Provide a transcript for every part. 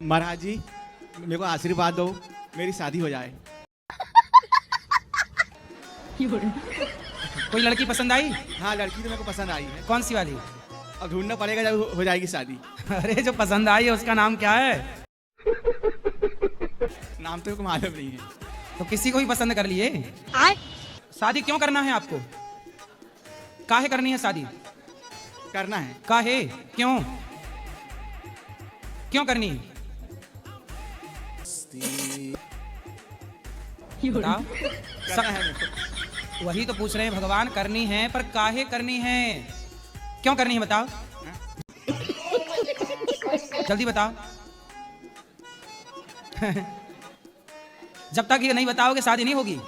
महाराज जी मेरे को आशीर्वाद दो, मेरी शादी हो जाए। कोई लड़की पसंद आई? हाँ लड़की तो मेरे को पसंद आई है। कौन सी वाली? अब ढूंढना पड़ेगा जब हो जाएगी शादी। अरे जो पसंद आई है उसका नाम क्या है? नाम तो मेरे को मालूम नहीं है। तो किसी को ही पसंद कर लिए। शादी क्यों करना है आपको? काहे करनी है शादी? करना है। काहे? क्यों क्यों करनी है? बताओ। करना है मेरे को। वही तो पूछ रहे हैं भगवान, करनी है पर काहे करनी है? क्यों करनी है बताओ, जल्दी बताओ। जब तक ये नहीं बताओगे शादी नहीं होगी।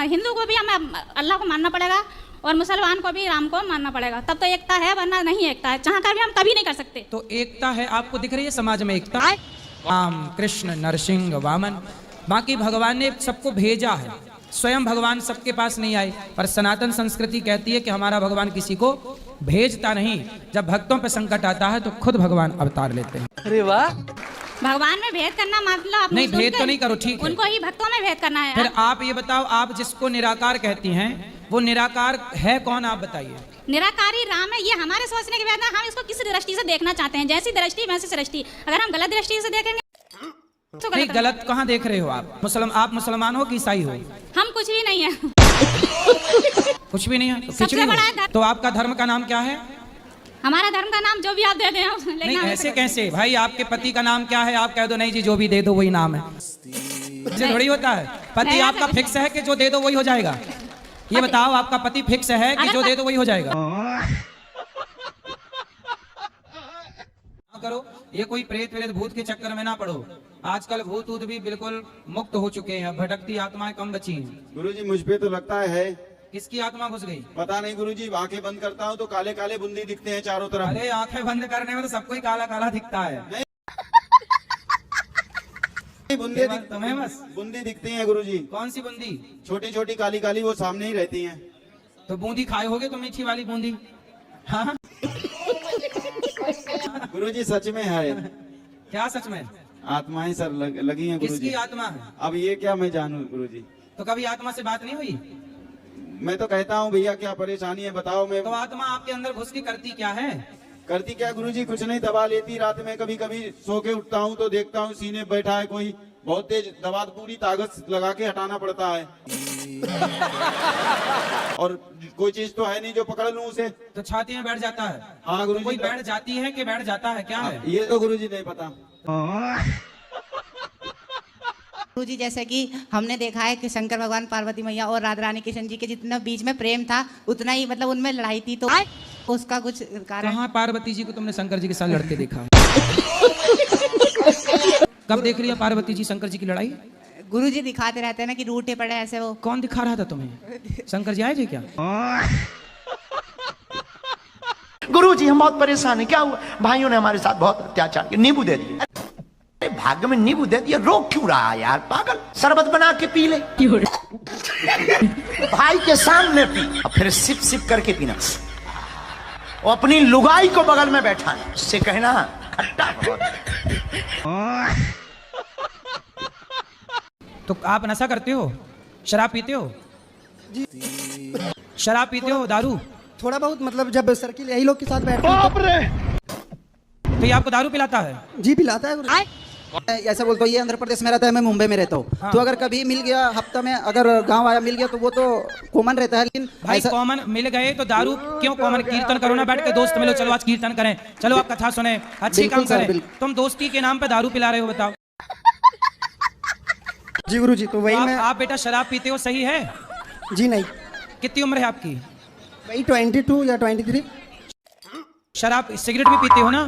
हिंदू को भी हमें अल्लाह को मानना पड़ेगा और मुसलमान को भी राम को मानना पड़ेगा, तब तो एकता है, वरना नहीं एकता है। चाह कर भी हम कभी नहीं कर सकते। तो एकता है, आपको दिख रही है समाज में एकता? राम कृष्ण नरसिंह वामन, बाकी भगवान ने सबको भेजा है, स्वयं भगवान सबके पास नहीं आए। पर सनातन संस्कृति कहती है कि हमारा भगवान किसी को भेजता नहीं। जब भक्तों पे संकट आता है तो खुद भगवान अवतार लेते हैं। अरे वाह। भगवान में भेद करना मतलब नहीं, भेद तो नहीं करो, ठीक है। उनको ही भक्तों में भेद करना है। फिर आप ये बताओ, आप जिसको निराकार कहती हैं वो निराकार है कौन, आप बताइए। निराकारी राम है, ये हमारे सोचने के बाद ना, हम इसको किस दृष्टि से देखना चाहते हैं। जैसी दृष्टि वैसी सृष्टि। अगर हम गलत दृष्टि से देखेंगे तो नहीं, गलत कहाँ देख रहे हो आप? आप मुसलमान हो कि ईसाई हो? हम कुछ भी नहीं है। कुछ भी नहीं है तो सबसे खिचड़ी बड़ा हो। तो आपका धर्म का नाम क्या है? हमारा धर्म का नाम जो भी आप दे दें, नहीं ऐसे कैसे भाई? आपके पति का नाम क्या है? आप कह दो नहीं जी जो भी दे दो वही नाम है। ऐसे थोड़ी होता है। पति आपका फिक्स है कि जो दे दो वही हो जाएगा? ये बताओ, आपका पति फिक्स है कि जो दे दो वही हो जाएगा? करो, ये कोई प्रेत वेत भूत के चक्कर में ना पड़ो। आजकल भूत ऊत भी बिल्कुल मुक्त हो चुके हैं, भटकती आत्माएं कम बची हैं। गुरुजी मुझ पे तो लगता है किसकी आत्मा घुस गई? पता नहीं गुरुजी, आंखें बंद करता हूँ तो काले काले बूंदी दिखते हैं चारों तरफ। अरे आंखें बंद करने में तो सबको ही काला काला दिखता है। तुम्हें बस बूंदी दिखती हैं गुरुजी। कौन सी बूंदी? छोटी छोटी काली काली, वो सामने ही रहती हैं। तो बूंदी खाए होगे तो मीठी वाली बूंदी। हाँ गुरुजी सच में है। क्या सच में? आत्माएं सर लगी हैं गुरुजी। किसकी आत्मा है? अब ये क्या मैं जानूं गुरुजी। तो कभी आत्मा से बात नहीं हुई? मैं तो कहता हूँ भैया क्या परेशानी है बताओ। मैं तो आत्मा आपके अंदर घुस के करती क्या है? करती क्या गुरुजी? कुछ नहीं, दबा लेती। रात में कभी कभी सो के उठता हूँ तो देखता हूँ सीने बैठा है कोई, बहुत तेज दबा, पूरी ताकत लगा के हटाना पड़ता है। और कोई चीज तो है नहीं जो पकड़ लूं उसे। तो छाती में बैठ जाता है? हाँ गुरुजी। कोई बैठ जाती है कि बैठ जाता है, क्या है? ये तो गुरुजी नहीं पता। गुरुजी जैसे कि हमने देखा है कि शंकर भगवान, पार्वती मैया और राधा रानी कृष्ण जी के जितना बीच में प्रेम था उतना ही मतलब उनमें लड़ाई थी, तो उसका कुछ कारण? कहाँ पार्वती जी को तुमने शंकर जी के साथ लड़ते देखा? कब देख लिया पार्वती जी शंकर जी की लड़ाई? गुरुजी दिखाते रहते हैं ना कि रूठे पड़े ऐसे वो। कौन दिखा रहा था तुम्हें? शंकर जी आए थे क्या? गुरुजी हम बहुत परेशान हैं। क्या हुआ? भाइयों ने हमारे साथ बहुत अत्याचार किया। नींबू दे दिया। अरे भाग्य में नींबू दे दिया, रोक क्यों रहा है यार पागल? शरबत बना के पी ले। भाई के सामने पी और फिर सिप सिप करके पीना। वो अपनी लुगाई को बगल में बैठा है, उससे कहना खट्टा बहुत। तो आप नशा करते हो? शराब पीते हो? जी। शराब पीते हो? दारू? थोड़ा बहुत, मतलब जब सर्किल यही लोग के साथ बैठते हैं तो ये आपको दारू पिलाता है? जी पिलाता है। ऐसा बोलते हो ये आंध्र प्रदेश में रहता है, मैं मुंबई में रहता हूँ। हाँ। तो अगर कभी मिल गया, हफ्ता में अगर गांव आया मिल गया तो वो तो कॉमन रहता है। लेकिन भाई कॉमन मिल गए तो दारू क्यों कॉमन? कीर्तन करो ना बैठ के, दोस्त मिलो, चलो आज कीर्तन करें, चलो आप कथा सुने, अच्छी काम करें। तुम दोस्ती के नाम पे दारू पिला रहे हो, बताओ। जी गुरुजी, तो वही मैं। आप बेटा शराब पीते हो, सही है? जी नहीं। कितनी उम्र है आपकी? वही 22 या 23। शराब सिगरेट भी पीते हो ना?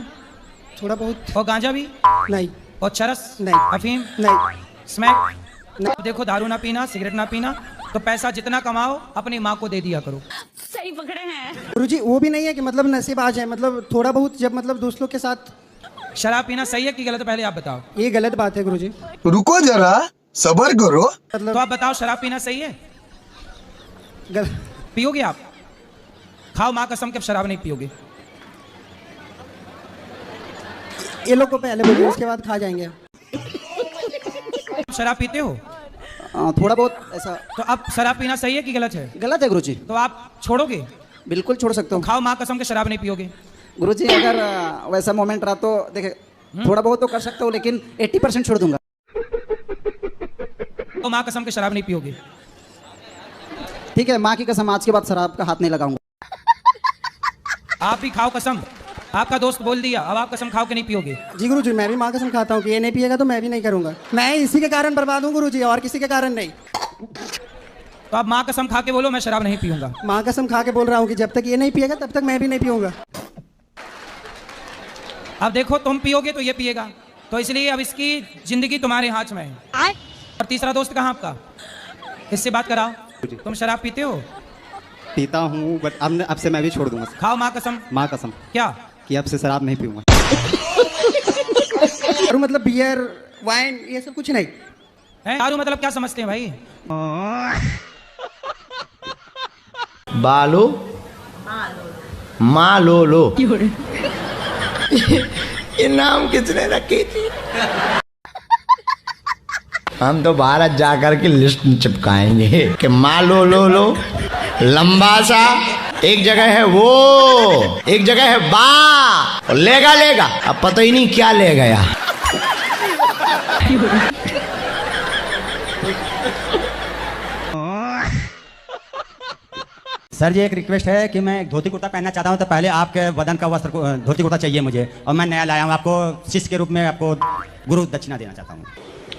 थोड़ा बहुत। और गांजा भी? नहीं। और चरस? नहीं। अफीम? नहीं। स्मैक? नहीं। देखो दारू ना पीना, सिगरेट ना पीना, तो पैसा जितना कमाओ अपनी माँ को दे दिया करो। सही पकड़े हैं गुरुजी। वो भी नहीं है कि मतलब नशेबाज है, मतलब थोड़ा बहुत जब मतलब दोस्तों के साथ। शराब पीना सही है कि गलत, पहले आप बताओ। ये गलत बात है गुरुजी। रुको जरा, सबर करो। मतलब तो आप बताओ शराब पीना सही है? पियोगे आप? खाओ माँ कसम के, शराब नहीं पियोगे। ये लोग को पहले बोलिए, उसके बाद खा जाएंगे। शराब पीते हो? थोड़ा बहुत ऐसा। तो अब शराब पीना सही है कि गलत है? गलत है गुरुजी। तो आप छोड़ोगे? बिल्कुल छोड़ सकता हूँ। खाओ माँ कसम के शराब नहीं पियोगे? गुरुजी अगर वैसा मोमेंट रहा तो देखे थोड़ा बहुत तो कर सकता हूँ, लेकिन 80% छोड़ दूंगा। तो माँ कसम के शराब नहीं पियोगे? ठीक है, माँ की कसम, आज के बाद शराब का हाथ नहीं लगाऊंगा। आप भी खाओ कसम, आपका दोस्त बोल दिया, अब आप कसम खाओ कि नहीं पियोगे? जी गुरुजी, मैं भी माँ कसम खाता हूँ कि ये नहीं पिएगा तो मैं भी नहीं करूंगा। मैं इसी के कारण बर्बाद हूँ गुरुजी, और किसी के कारण नहीं। तो आप माँ कसम खा के बोलो मैं शराब नहीं पीऊंगा। माँ कसम खा के बोल रहा हूँ कि जब तक ये नहीं पिएगा तब तक मैं भी नहीं पीऊंगा। अब देखो तुम पियोगे तो ये पिएगा, तो इसलिए अब इसकी जिंदगी तुम्हारे हाथ में है। और तीसरा दोस्त कहाँ आपका? इससे बात कराओ। तुम शराब पीते हो? पीता हूँ, बट अब से मैं भी छोड़ दूंगा। खाओ माँ कसम। माँ कसम क्या? कि अब से शराब नहीं पीऊंगा। और मतलब बियर वाइन ये सब कुछ नहीं है? दारू मतलब क्या समझते हैं भाई? बालो मालो लो, ये नाम किसने रखी थी? हम तो भारत जाकर के लिस्ट चिपकाएंगे कि मालो लो लो, लंबा सा एक जगह है वो, एक जगह है बा, और लेगा लेगा, अब पता ही नहीं क्या ले गया। सर जी एक रिक्वेस्ट है कि मैं धोती कुर्ता पहनना चाहता हूं, तो पहले आपके बदन का वस्त्र धोती कुर्ता चाहिए मुझे, और मैं नया लाया हूं, आपको शिष्य के रूप में आपको गुरु दक्षिणा देना चाहता हूं।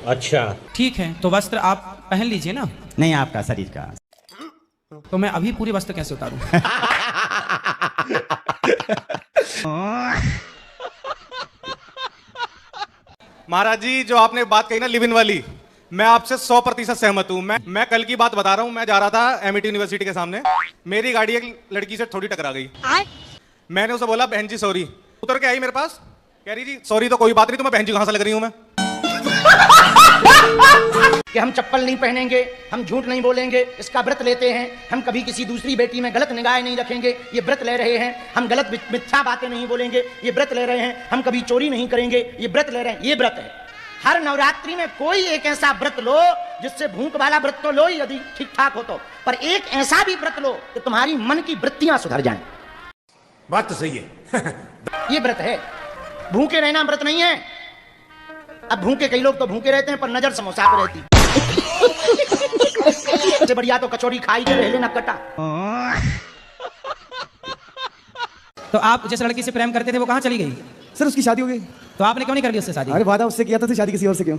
अच्छा ठीक है, तो वस्त्र आप पहन लीजिए ना। नहीं, आपका शरीर का। तो मैं अभी पूरी वस्त्र कैसे उतारूं? महाराज जी, जो आपने बात कही ना लिव इन वाली, मैं आपसे 100% सहमत हूँ। मैं कल की बात बता रहा हूँ। मैं जा रहा था एमआईटी यूनिवर्सिटी के सामने, मेरी गाड़ी एक लड़की से थोड़ी टकरा गई। मैंने उसे बोला बहन जी सॉरी, उतर के आई मेरे पास, कह रही जी सॉरी तो कोई बात नहीं, तो मैं बहन जी कहाँ से लग रही हूँ मैं? कि हम चप्पल नहीं पहनेंगे, हम झूठ नहीं बोलेंगे, इसका व्रत लेते हैं। हम कभी किसी दूसरी बेटी में गलत निगाहें नहीं रखेंगे, ये व्रत ले रहे हैं। हम गलत मिथ्या बातें नहीं बोलेंगे, ये व्रत ले रहे हैं। हम कभी चोरी नहीं करेंगे, ये व्रत ले रहे हैं। ये व्रत है। हर नवरात्रि में कोई एक ऐसा व्रत लो जिससे भूख वाला व्रत तो लो ही यदि ठीक ठाक हो तो, पर एक ऐसा भी व्रत लो कि तुम्हारी मन की वृत्तियां सुधर जाएं। बात तो सही है। ये व्रत है, भूखे रहना व्रत नहीं है। अब भूखे कई लोग तो भूखे रहते हैं पर नजर समोसा पे रहती। सबसे बढ़िया तो कचौड़ी खाई के रह लेना कटा। तो आप जिस लड़की से प्रेम करते थे वो कहाँ चली गई? सर उसकी शादी हो गई। तो आपने क्यों नहीं कर ली उससे शादी? अरे वादा उससे किया था, तो शादी किसी और से क्यों?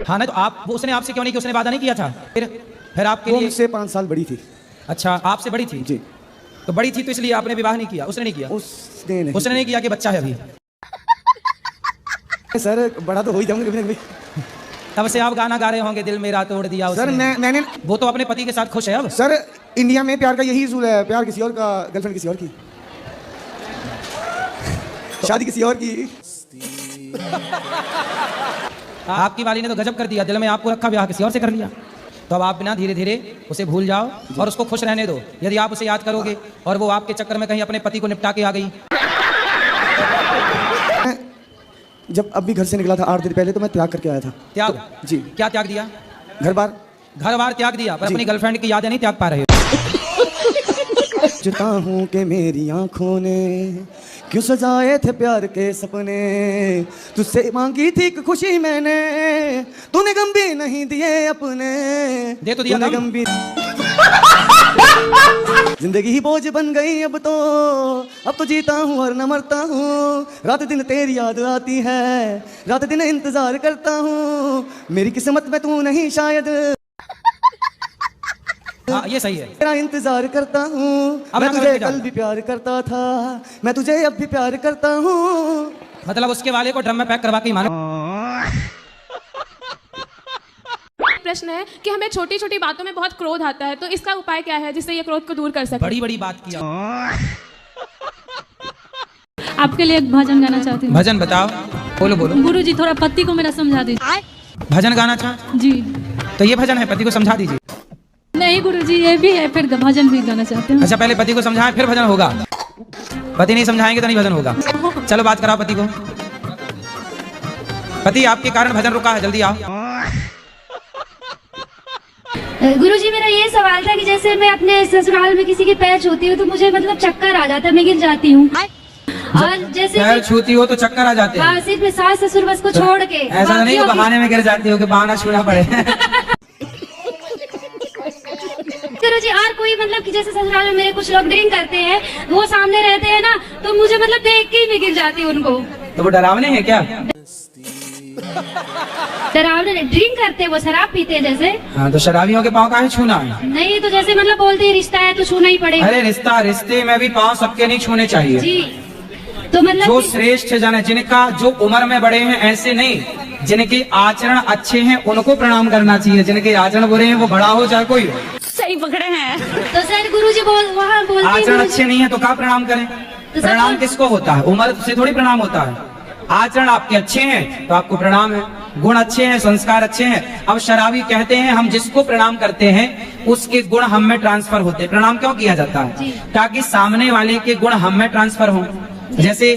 हाँ ना, तो आप उसने आपसे क्यों नहीं किया? उसने वादा नहीं किया था? फिर आपके वो लिए मुझसे 5 साल बड़ी थी। अच्छा, आपसे बड़ी थी जी। तो बड़ी थी तो इसलिए आपने विवाह नहीं किया? उसने नहीं किया? उसने नहीं किया कि बच्चा है अभी? सर बड़ा तो हो ही जाऊंगा कभी। तब से आप गाना गा रहे होंगे दिल मेरा तोड़ दिया सर उसने। मैंने वो तो अपने पति के साथ खुश है अब। सर इंडिया में प्यार का यही उसूल है, प्यार किसी और का, गर्लफ्रेंड किसी और की, शादी किसी और की। आपकी वाली ने तो गजब कर दिया, दिल में आपको रखा, ब्याह किसी और से कर लिया। तो अब आप बिना धीरे धीरे उसे भूल जाओ और उसको खुश रहने दो। यदि आप उसे याद करोगे और वो आपके चक्कर में कहीं अपने पति को निपटा के आ गई। जब अब भी घर से निकला था 8 दिन पहले, तो मैं त्याग करके आया था। त्याग? तो, जी। क्या त्याग दिया? घर बार त्याग दिया, पर अपनी गर्लफ्रेंड की यादें नहीं त्याग पा रहे हो। सोचता हूँ कि मेरी आंखों ने क्यों सजाए थे प्यार के सपने, तुझसे मांगी थी खुशी मैंने, तूने गम भी नहीं दिए अपने। दे तो दिया गम भी। जिंदगी ही बोझ बन गई अब तो जीता हूँ और न मरता हूँ। रात दिन तेरी याद आती है, रात दिन इंतजार करता हूँ, मेरी किस्मत में तू नहीं शायद। हाँ, ये सही है। तेरा इंतजार करता हूँ, मैं तुझे कल भी प्यार करता था, मैं तुझे अब भी प्यार करता हूँ। मतलब उसके वाले को ड्रम में पैक करवा के मानो। प्रश्न है कि हमें छोटी छोटी बातों में बहुत क्रोध आता है, तो इसका उपाय क्या है जिससे ये क्रोध को दूर कर सके? बड़ी बड़ी बात किया। आपके लिए एक भजन गाना चाहती हूँ। भजन बताओ। बोलो बोलो। गुरुजी थोड़ा पति को मेरा समझा दीजिए। भजन गाना चाह? जी। तो ये भजन है, पति को समझा दीजिए। नहीं गुरुजी, ये भी है, फिर भजन भी गाना चाहते हैं। अच्छा, पहले पति को समझाएं फिर भजन होगा। पति नहीं समझाएंगे तो नहीं भजन होगा। चलो बात कराओ पति को। पति आपके कारण भजन रुका है, जल्दी आओ। गुरुजी मेरा ये सवाल था कि जैसे मैं अपने ससुराल में किसी के पैर छूती हूँ तो मुझे मतलब चक्कर आ जाता है, मैं गिर जाती हूँ। और जैसे पैर छूती हो तो चक्कर आ जाते हैं? हाँ, सिर्फ सास ससुर बस को छोड़ के। ऐसा नहीं कि बहाने में गिर जाती हो कि बहाना छूना पड़े। गुरुजी और कोई मतलब कि जैसे ससुराल में मेरे कुछ लोग ड्रिंक करते हैं, वो सामने रहते हैं ना, तो मुझे मतलब देख के ही मैं गिर जाती हूँ उनको। तो वो डरावने हैं क्या? डरावने ड्रिंक करते हैं, वो शराब पीते हैं जैसे। हाँ, तो शराबियों के पाँव काहे छूना है? नहीं तो जैसे मतलब बोलते हैं रिश्ता है तो छूना ही पड़ेगा। अरे रिश्ते में भी पाँव सबके नहीं छूने चाहिए जी। तो मतलब जो श्रेष्ठ जाने, जिनका जो उम्र में बड़े हैं ऐसे नहीं, जिनके आचरण अच्छे हैं उनको प्रणाम करना चाहिए। जिनके आचरण बुरे हैं वो बड़ा हो चाहे कोई हो। सही पकड़े हैं। तो सर गुरुजी वहाँ बोलते हैं आचरण अच्छे नहीं है तो क्या प्रणाम करें? प्रणाम किसको होता है? उम्र से थोड़ी प्रणाम होता है। आचरण आपके अच्छे हैं तो आपको प्रणाम है, गुण अच्छे हैं, संस्कार अच्छे हैं। अब शराबी कहते हैं हम जिसको प्रणाम करते हैं उसके गुण हम में ट्रांसफर होते हैं। प्रणाम क्यों किया जाता है? ताकि सामने वाले के गुण हम में ट्रांसफर हो। जैसे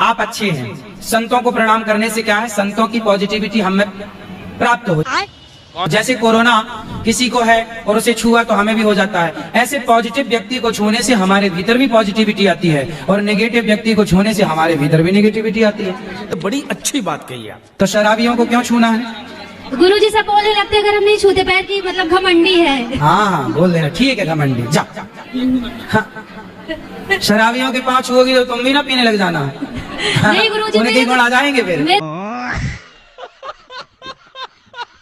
आप अच्छे हैं, संतों को प्रणाम करने से क्या है? संतों की पॉजिटिविटी हमें प्राप्त हो। जैसे कोरोना किसी को है और उसे छुआ तो हमें भी हो जाता है, ऐसे पॉजिटिव व्यक्ति को छूने से हमारे भीतर भी पॉजिटिविटी आती है और नेगेटिव व्यक्ति को छूने से हमारे भीतर भी नेगेटिविटी आती है। तो बड़ी अच्छी बात कही आप। तो शराबियों को क्यों छूना है? गुरुजी सब बोलने लगते हैं अगर हम नहीं छूते पैर की मतलब घमंडी है। हाँ बोल देना, ठीक है घमंडी जा। हाँ। शराबियों के पाँव छुओगी तो तुम भी ना पीने लग जाना। नहीं गुरुजी, उनके गुण आ जाएंगे फिर।